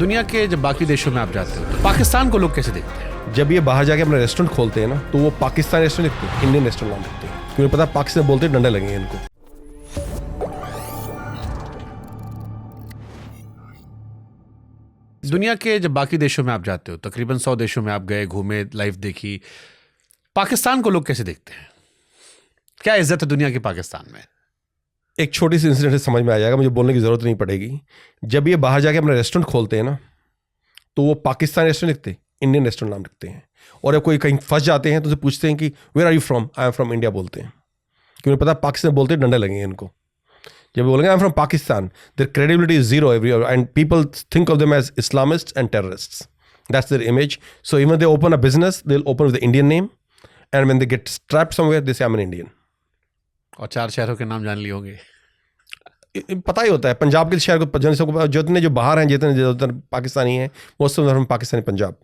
दुनिया के जब बाकी देशों में आप जाते हो तो पाकिस्तान को लोग कैसे देखते हैं? जब ये बाहर जाके अपना रेस्टोरेंट खोलते हैं ना, तो वो पाकिस्तानी रेस्टोरेंट लिखते हैं, इंडियन रेस्टोरेंट नाम लिखते हैं, क्योंकि पता है पाकिस्तान बोलते डंडे लगेंगे इनको। दुनिया के जब बाकी देशों में आप जाते हो, तकरीबन 100 देशों में आप गए, घूमे, लाइफ देखी, पाकिस्तान को लोग कैसे देखते हैं? क्या इज्जत है दुनिया की पाकिस्तान में? एक छोटी सी इंसिडेंट से समझ में आ जाएगा, मुझे बोलने की जरूरत नहीं पड़ेगी। जब ये बाहर जाके अपना रेस्टोरेंट खोलते हैं ना, तो वो पाकिस्तानी रेस्टोरेंट लिखते हैं, इंडियन रेस्टोरेंट नाम लिखते हैं। और जब कोई कहीं फंस जाते हैं तो उसे पूछते हैं कि where are you from? I am from India बोलते हैं, क्योंकि पता है पाकिस्तान बोलते डंडे लगेंगे इनको। जब बोलेंगे I am from Pakistan, their credibility is zero everywhere and people think of them as Islamist and terrorists. That's their image. So even they open a business, they will open with the Indian name, and when they get trapped somewhere they say I M an Indian. और 4 शहरों के नाम जान लिए होंगे। पता ही होता है पंजाब के शहर को, जितने जो बाहर हैं, जितने पाकिस्तानी हैं, most of them Pakistani Punjab.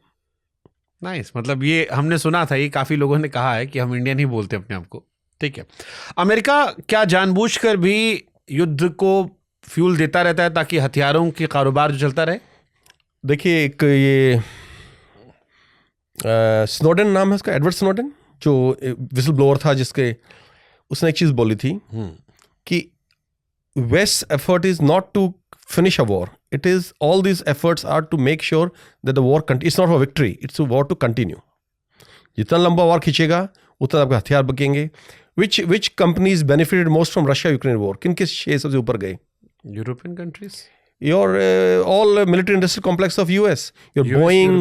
Nice. मतलब ये हमने सुना था, ये काफ़ी लोगों ने कहा है कि हम इंडियन ही बोलते हैं अपने आप को। ठीक है। अमेरिका क्या जानबूझकर भी युद्ध को फ्यूल देता रहता है ताकि हथियारों के कारोबार जो चलता रहे? देखिए, एक ये स्नोडेन नाम है उसका, एडवर्ड स्नोडेन, जो विसल ब्लोअर था, जिसके उसने एक चीज़ बोली थी कि West's effort is not to finish a war. It is, all these efforts are to make sure that the war it's not for victory, it's a war to continue. जितना लंबा वार खींचेगा उतना आपके हथियार बकेंगे। Which companies benefited most from Russia-Ukraine war? किन के share सबसे ऊपर गए? European countries. Your all military industrial complex of US, your Boeing,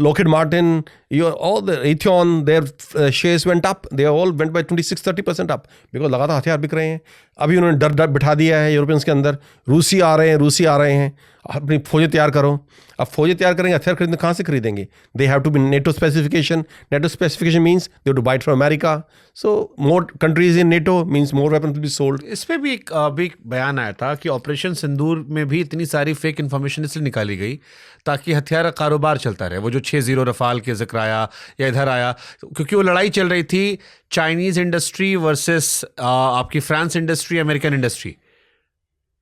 Lockheed Martin, your all the Raytheon, their shares went up. They all went by 26-30% up because लगातार हथियार बिक रहे हैं। अभी उन्होंने डर बिठा दिया है यूरोपियंस के अंदर, रूसी आ रहे हैं, अपनी फौजें तैयार करो। अब फौजें तैयार करेंगे, हथियार खरीदने कहाँ से खरीदेंगे? They have to be NATO specification. NATO specification means they have to buy it from America. So more countries in NATO means more weapons will be sold. इस पे भी एक बयान आया था कि ऑपरेशन सिंदूर में भी इतनी सारी फेक इन्फॉर्मेशन इसलिए निकाली गई ताकि हथियार कारोबार चलता रहे। वो जो 6-0 रफाल के जिक्र आया या इधर आया, क्योंकि वो लड़ाई चल रही थी चाइनीज इंडस्ट्री वर्सेस आपकी France industry, American industry.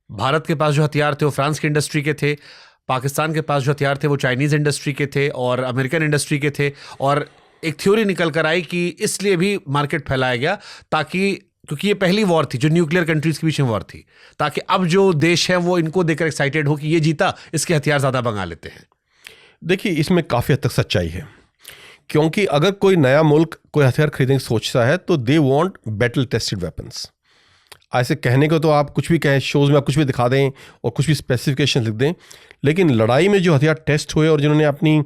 Bharat के पास जो हथियार थे वो फ्रांस की इंडस्ट्री के थे, पाकिस्तान के पास जो हथियार थे वो चाइनीज इंडस्ट्री के थे और अमेरिकन इंडस्ट्री के थे। और एक थ्योरी निकल कर आई कि इसलिए भी मार्केट फैलाया गया ताकि, क्योंकि ये पहली वॉर थी जो न्यूक्लियर कंट्रीज के बीच में वॉर थी, ताकि अब जो देश है वो इनको देखकर एक्साइटेड हो कि ये जीता, इसके हथियार ज़्यादा मंगा लेते हैं। देखिए, इसमें काफ़ी हद तक सच्चाई है, क्योंकि अगर कोई नया मुल्क कोई हथियार खरीदने की सोचता है तो they want battle tested weapons. ऐसे कहने को तो आप कुछ भी कहें, शोज़ में आप कुछ भी दिखा दें और कुछ भी स्पेसिफिकेशन लिख दें, लेकिन लड़ाई में जो हथियार टेस्ट हुए और जिन्होंने अपनी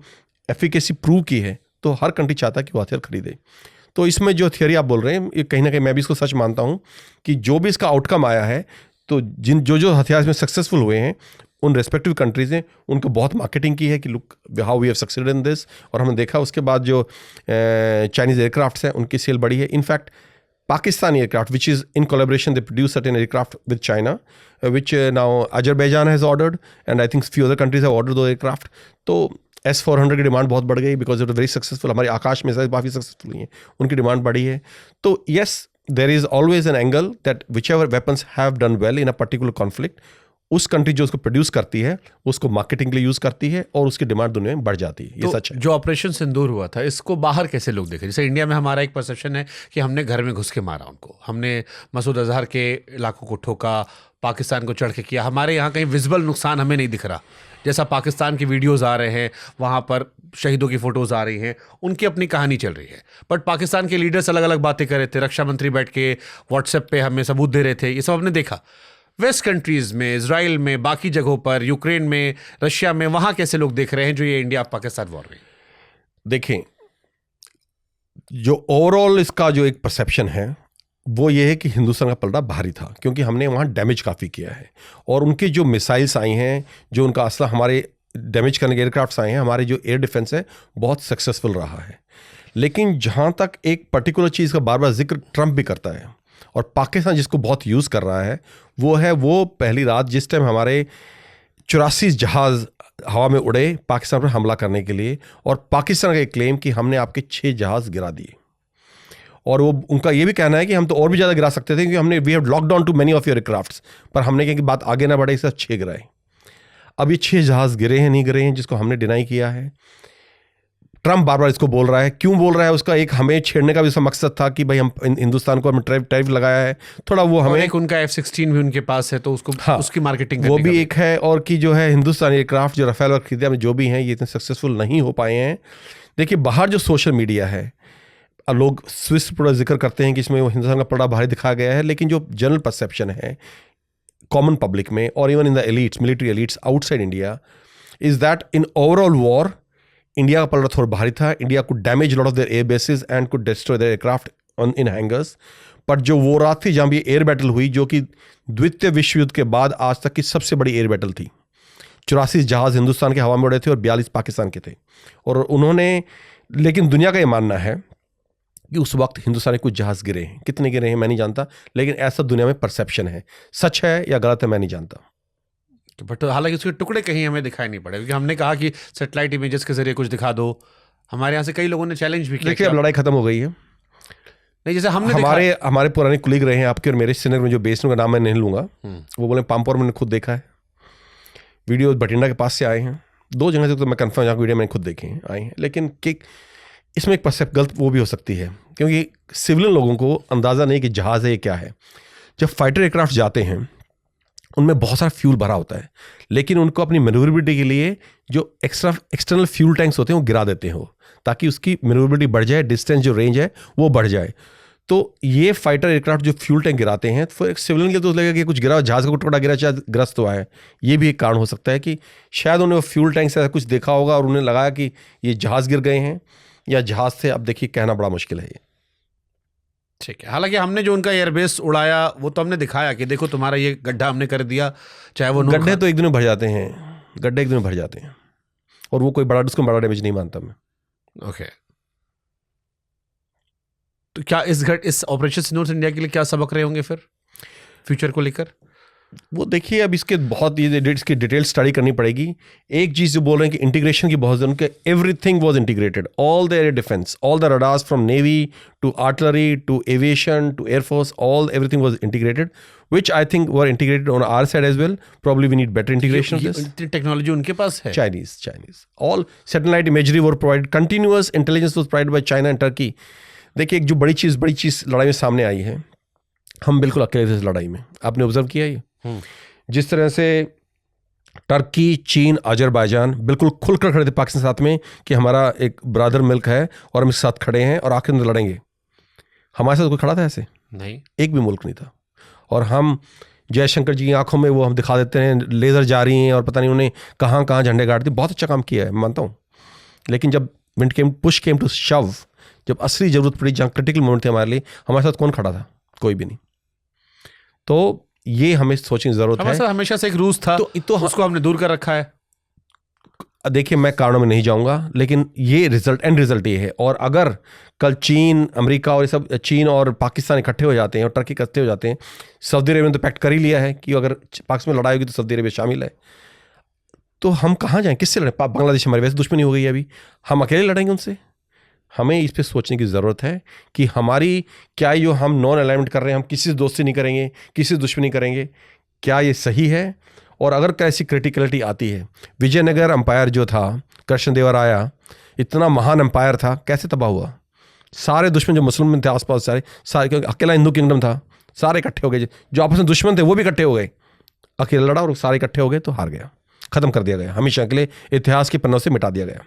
एफिकेसी प्रूव की है, तो हर कंट्री चाहता है कि वो हथियार खरीदे। तो इसमें जो थियरी आप बोल रहे हैं, ये कहीं ना कहीं मैं भी इसको सच मानता हूँ कि जो भी इसका आउटकम आया है, तो जो हथियार में सक्सेसफुल हुए हैं उन रेस्पेक्टिव कंट्रीज़ ने उनको बहुत मार्केटिंग की है कि look how we have succeeded in this. और हमने देखा उसके बाद जो चाइनीज़ एयरक्राफ्ट्स हैं उनकी सेल बढ़ी है। In fact Pakistani aircraft, which is in collaboration, they produce certain aircraft with China, which now Azerbaijan has ordered, and I think few other countries have ordered those aircraft. तो S-400 की demand बहुत बढ़ गई because it was very successful. हमारी आकाश missile काफ़ी successful हुई हैं, उनकी डिमांड बढ़ी है। तो yes, there is always an angle that whichever weapons have done well in a particular conflict, उस कंट्री जो उसको प्रोड्यूस करती है उसको मार्केटिंग के लिए यूज़ करती है और उसकी डिमांड दुनिया में बढ़ जाती है। ये सच है। जो ऑपरेशन सिंदूर हुआ था, इसको बाहर कैसे लोग देखे? जैसे इंडिया में हमारा एक परसेप्शन है कि हमने घर में घुस के मारा उनको, हमने मसूद अजहर के इलाकों को ठोका, पाकिस्तान को चढ़ के किया। हमारे यहाँ कहीं विजिबल नुकसान हमें नहीं दिख रहा। जैसा पाकिस्तान के वीडियोज़ आ रहे हैं, वहाँ पर शहीदों की फ़ोटोज़ आ रही हैं, उनकी अपनी कहानी चल रही है। बट पाकिस्तान के लीडर्स अलग अलग बातें कर रहे थे, रक्षा मंत्री बैठ के व्हाट्सएप पे हमें सबूत दे रहे थे, ये सब हमने देखा। वेस्ट कंट्रीज़ में, इजराइल में, बाकी जगहों पर, यूक्रेन में, रशिया में, वहाँ कैसे लोग देख रहे हैं जो ये इंडिया पाकिस्तान वॉर में? देखें, जो ओवरऑल इसका जो एक परसेप्शन है वो ये है कि हिंदुस्तान का पलड़ा भारी था, क्योंकि हमने वहाँ डैमेज काफ़ी किया है और उनकी जो मिसाइल्स आई हैं, जो उनका असला हमारे डैमेज करने के एयरक्राफ्ट्स आए हैं, हमारे जो एयर डिफेंस है बहुत सक्सेसफुल रहा है। लेकिन जहाँ तक एक पर्टिकुलर चीज़ का बार बार जिक्र ट्रंप भी करता है और पाकिस्तान जिसको बहुत यूज़ कर रहा है, वो है वो पहली रात जिस टाइम हमारे 84 जहाज़ हवा में उड़े पाकिस्तान पर हमला करने के लिए, और पाकिस्तान का एक क्लेम कि हमने आपके 6 जहाज़ गिरा दिए। और वो उनका ये भी कहना है कि हम तो और भी ज़्यादा गिरा सकते थे क्योंकि हमने we have lock down to many of your aircrafts, पर हमने कहा कि बात आगे ना बढ़े, इसे 6 गिराए। अब ये 6 जहाज गिरे हैं नहीं गिरे हैं, जिसको हमने डिनाई किया है। ट्रम्प बार बार इसको बोल रहा है, क्यों बोल रहा है? उसका एक हमें छेड़ने का भी उसका मकसद था कि भाई हम हिंदुस्तान को हमने टैरिफ लगाया है, थोड़ा वो हमें, एक उनका F-16 भी उनके पास है, तो उसको उसकी मार्केटिंग वो भी एक है। और कि जो है हिंदुस्तानी एयरक्राफ्ट जो रफेल और खरीदे में जो भी हैं, ये इतने सक्सेसफुल नहीं हो पाए हैं। देखिए बाहर जो सोशल मीडिया है, लोग स्विस पूरा जिक्र करते हैं कि इसमें वो हिंदुस्तान का पड़ा भारी दिखाया गया है, लेकिन जो जनरल परसेप्शन है कॉमन पब्लिक में और even in the elites, military elites outside India, is that in overall war India का पलड़ा थोड़ा भारी था। India could damage lot of their air bases and could destroy there aircraft in hangers. पर जो वो रात थी जहां भी एयर बैटल हुई, जो कि द्वितीय विश्व युद्ध के बाद आज तक की सबसे बड़ी एयर बैटल थी, 84 जहाज हिंदुस्तान के हवा में उड़े थे और 42 पाकिस्तान के थे। और उन्होंने, लेकिन दुनिया का ये मानना है कि उस वक्त हिंदुस्तानी कुछ जहाज गिरे हैं, कितने गिरे हैं मैं नहीं जानता, लेकिन ऐसा दुनिया में परसेप्शन है। सच है या गलत है मैं नहीं जानता। बट हालांकि उसके टुकड़े कहीं हमें दिखाई नहीं पड़े, क्योंकि हमने कहा कि सैटेलाइट इमेजेस के जरिए कुछ दिखा दो। हमारे यहाँ से कई लोगों ने चैलेंज भी किया। देखिए अब लड़ाई खत्म हो गई है। नहीं, जैसे हमने हमारे पुराने कुलीग रहे हैं आपके और मेरे सीनियर में, जो बेस का नाम मैं नहीं लूंगा, वो बोले पामपोर मैंने खुद देखा है, वीडियो बठिंडा के पास से आए हैं, 2 जगह से तो मैं कंफर्म जहाँ वीडियो मैंने खुद देखे हैं आए हैं। लेकिन कि इसमें एक परसेप्ट गलत वो भी हो सकती है, क्योंकि सिविलियन लोगों को अंदाज़ा नहीं कि जहाज़ है ये क्या है। जब फाइटर एयरक्राफ्ट जाते हैं उनमें बहुत सारा फ्यूल भरा होता है, लेकिन उनको अपनी मैन्यूवरेबिलिटी के लिए जो एक्सटर्नल फ्यूल टैंक्स होते हैं वो गिरा देते हैं, ताकि उसकी मैन्यूवरेबिलिटी बढ़ जाए, डिस्टेंस जो रेंज है वो बढ़ जाए। तो ये फाइटर एयरक्राफ्ट जो फ्यूल टैंक गिराते हैं, तो एक सिविलियन के तो लगेगा कि कुछ गिरा, जहाज़ का टुकड़ा गिरा, शायद ग्रस्त हुआ है। ये भी एक कारण हो सकता है कि शायद उन्हें वो फ्यूल टैंक से ऐसा कुछ देखा होगा और उन्हें लगा कि ये जहाज़ गिर गए हैं या जहाज़ से। अब देखिए कहना बड़ा मुश्किल है ये। ठीक है, हालांकि हमने जो उनका एयरबेस उड़ाया वो तो हमने दिखाया कि देखो तुम्हारा ये गड्ढा हमने कर दिया, चाहे वो गड्ढे तो एक दिन में भर जाते हैं, गड्ढे एक दिन में भर जाते हैं, और वो कोई बड़ा, उसको बड़ा डैमेज नहीं मानता मैं। ओके, तो क्या इस ऑपरेशन सिंदूर से इंडिया के लिए क्या सबक रहे होंगे फिर फ्यूचर को लेकर? वो देखिए अब इसके बहुत इसकी डिटेल स्टडी करनी पड़ेगी। एक चीज़ जो बोल रहे हैं कि इंटीग्रेशन की बहुत ज़रूरत है, everything was integrated, all the air defence, all the radars from navy to artillery to aviation to air force, everything was integrated, which I think were integrated on our side as well. Probably we need better integration of this. Technology उनके पास है। Chinese. All satellite imagery were provided. Continuous intelligence was provided by China and Turkey. देखिए एक जो बड़ी चीज़ लड़ाई में सामने आई है, हम बिल्कुल अकेले थे इस लड़ाई में। आपने ऑब्जर्व किया ये, जिस तरह से टर्की, चीन, अजरबैजान बिल्कुल खुलकर खड़े थे पाकिस्तान के साथ में कि हमारा एक ब्रदर मिल्क है और हम इसके साथ खड़े हैं और आखिर में लड़ेंगे। हमारे साथ कोई खड़ा था ऐसे? नहीं, एक भी मुल्क नहीं था। और हम जयशंकर जी की आंखों में वो हम दिखा देते हैं, लेज़र जा रही हैं और पता नहीं उन्हें कहाँ कहाँ झंडे गाड़ दिए। बहुत अच्छा काम किया है, मानता हूँ। लेकिन जब पुश केम टू शव, जब असली ज़रूरत पड़ी, जहाँ क्रिटिकल मोमेंट थे हमारे लिए, हमारे साथ कौन खड़ा था? कोई भी नहीं। तो ये हमें सोचने की ज़रूरत है। हमेशा से एक रूस था, तो उसको हमने दूर कर रखा है। देखिए मैं कारणों में नहीं जाऊंगा, लेकिन ये एंड रिजल्ट ये है। और अगर कल चीन, अमेरिका और ये सब, चीन और पाकिस्तान इकट्ठे हो जाते हैं और टर्की इकट्ठे हो जाते हैं, सऊदी अरेबिया ने तो पैक्ट कर ही लिया है कि अगर पाकिस्तान में लड़ाई होगी तो सऊदी अरेबिया शामिल है, तो हम कहाँ जाएं, किससे लड़ें? बांग्लादेश हमारी वैसे दुश्मनी हो गई है, अभी हम अकेले लड़ेंगे उनसे? हमें इस पर सोचने की ज़रूरत है कि हमारी क्या जो हम नॉन अलाइनमेंट कर रहे हैं, हम किसी से दोस्ती नहीं करेंगे, किसी से दुश्मनी करेंगे, क्या ये सही है? और अगर कैसी क्रिटिकलिटी आती है, विजयनगर अंपायर जो था, कृष्णदेवराया इतना महान अंपायर था, कैसे तबाह हुआ? सारे दुश्मन जो मुसलमान थे आसपास, सारे क्योंकि अकेला हिंदू किंगडम था, सारे इकट्ठे हो गए। जो आपस में दुश्मन थे वो भी इकट्ठे हो गए, अकेला लड़ा और सारे इकट्ठे हो गए तो हार गया, ख़त्म कर दिया गया, हमेशा के लिए इतिहास के पन्नों से मिटा दिया गया।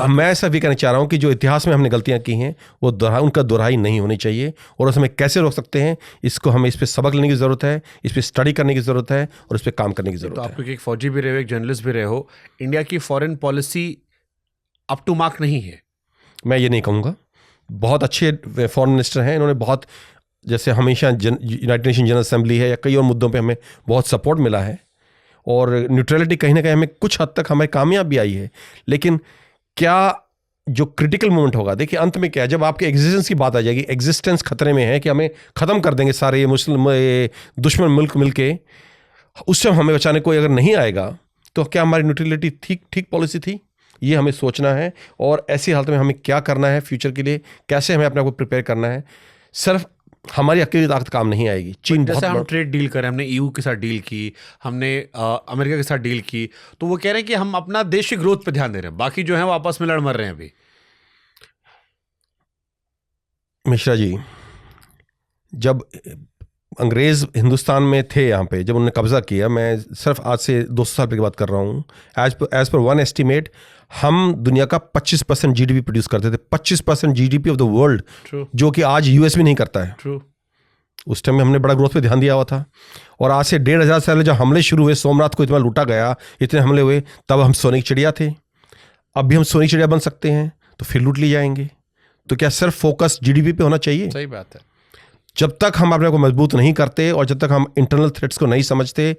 मैं ऐसा भी कहना चाह रहा हूँ कि जो इतिहास में हमने गलतियाँ की हैं वो उनका दोहराई नहीं होनी चाहिए, और उसे हमें कैसे रोक सकते हैं, इसको हमें इस पर सबक लेने की ज़रूरत है, इस पर स्टडी करने की ज़रूरत है और इस पर काम करने की ज़रूरत है। आप एक फौजी भी रहे हो, एक जर्नलिस्ट भी रहे हो, इंडिया की foreign policy up to mark नहीं है। मैं ये नहीं कहूँगा, बहुत अच्छे फॉरेन मिनिस्टर हैं, इन्होंने बहुत, जैसे हमेशा यूनाइटेड नेशन जनरल असेंबली है या कई और मुद्दों पर हमें बहुत सपोर्ट मिला है, और न्यूट्रलिटी कहीं ना कहीं हमें कुछ हद तक हमें कामयाब भी आई है। लेकिन क्या जो क्रिटिकल मोमेंट होगा, देखिए अंत में क्या है, जब आपके एग्जिस्टेंस की बात आ जाएगी, एग्जिस्टेंस खतरे में है कि हमें ख़त्म कर देंगे सारे ये मुस्लिम दुश्मन मुल्क मिलके, उस समय हमें बचाने कोई अगर नहीं आएगा, तो क्या हमारी न्यूट्रलिटी ठीक पॉलिसी थी? ये हमें सोचना है। और ऐसी हालत में हमें क्या करना है फ्यूचर के लिए, कैसे हमें अपने आप को प्रिपेयर करना है। सिर्फ हमारी अकेली ताकत काम नहीं आएगी। चीन बहुत जैसे हम बड़ा, ट्रेड डील करें, हमने ईयू के साथ डील की, हमने अमेरिका के साथ डील की, तो वो कह रहे हैं कि हम अपना देश की ग्रोथ पे ध्यान दे रहे हैं, बाकी जो है वो आपस में लड़ मर रहे हैं अभी। मिश्रा जी, जब अंग्रेज हिंदुस्तान में थे यहाँ पे, जब उन्होंने कब्जा किया, मैं सिर्फ आज से 200 साल की बात कर रहा हूँ, एज पर वन एस्टिमेट हम दुनिया का 25% जीडीपी प्रोड्यूस करते थे। 25% जीडीपी ऑफ द वर्ल्ड, जो कि आज यूएस भी नहीं करता है। ट्रू। उस टाइम में हमने बड़ा ग्रोथ पे ध्यान दिया हुआ था। और आज से 1500 साल जब हमले शुरू हुए, सोमनाथ को इतना लूटा गया, इतने हमले हुए, तब हम सोने की चिड़िया थे। अब भी हम सोने की चिड़िया बन सकते हैं, तो फिर लूट ली जाएंगे। तो क्या सिर्फ फोकस जीडीपी पे होना चाहिए? सही बात है। जब तक हम अपने को मजबूत नहीं करते और जब तक हम इंटरनल थ्रेट्स को नहीं समझते,